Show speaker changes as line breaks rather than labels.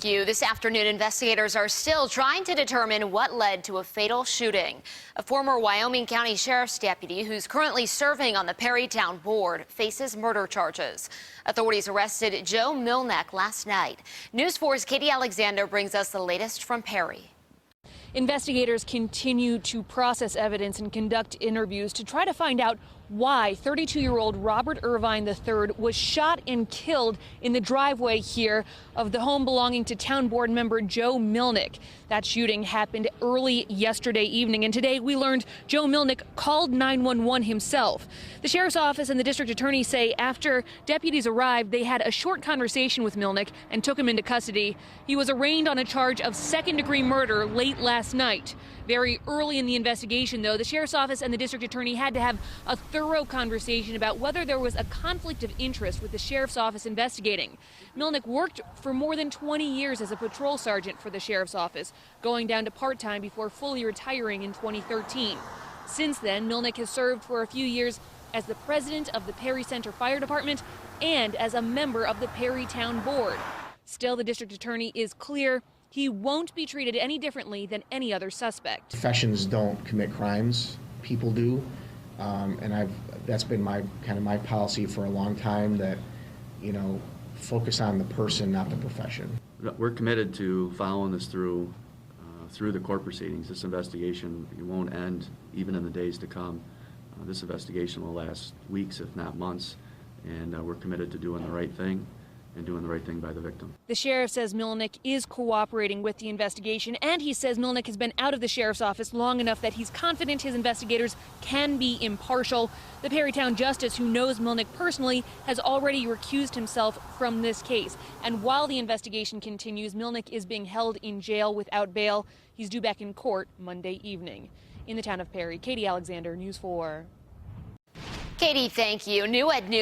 Thank you. This afternoon, investigators are still trying to determine what led to a fatal shooting. A former Wyoming County Sheriff's deputy who's currently serving on the Perrytown board faces murder charges. Authorities arrested Joe Milnick last night. News 4's Katie Alexander brings us the latest from Perry.
Investigators continue to process evidence and conduct interviews to try to find out why 32-year-old Robert Irvine III was shot and killed in the driveway here of the home belonging to town board member Joe Milnick. That shooting happened early yesterday evening, and today we learned Joe Milnick called 911 himself. The sheriff's office and the district attorney say after deputies arrived, they had a short conversation with Milnick and took him into custody. He was arraigned on a charge of second-degree murder late last night. Very early in the investigation, though, the sheriff's office and the district attorney had to have a thorough conversation about whether there was a conflict of interest with the sheriff's office investigating. Milnick worked for more than 20 years as a patrol sergeant for the sheriff's office, going down to part-time before fully retiring in 2013. Since then, Milnick has served for a few years as the president of the Perry Center Fire Department and as a member of the Perrytown board. Still, the district attorney is clear he won't be treated any differently than any other suspect.
Professions don't commit crimes, people do, and that's been my policy for a long time, that, you know, focus on the person, not the profession.
We're committed to following this through the court proceedings. This investigation, it won't end even in the days to come. This investigation will last weeks, if not months, and we're committed to doing the right thing and doing the right thing by the victim.
The sheriff says Milnick is cooperating with the investigation, and he says Milnick has been out of the sheriff's office long enough that he's confident his investigators can be impartial. The Perrytown justice, who knows Milnick personally, has already recused himself from this case. And while the investigation continues, Milnick is being held in jail without bail. He's due back in court Monday evening. In the town of Perry, Katie Alexander, News 4.
Katie, thank you. New at noon.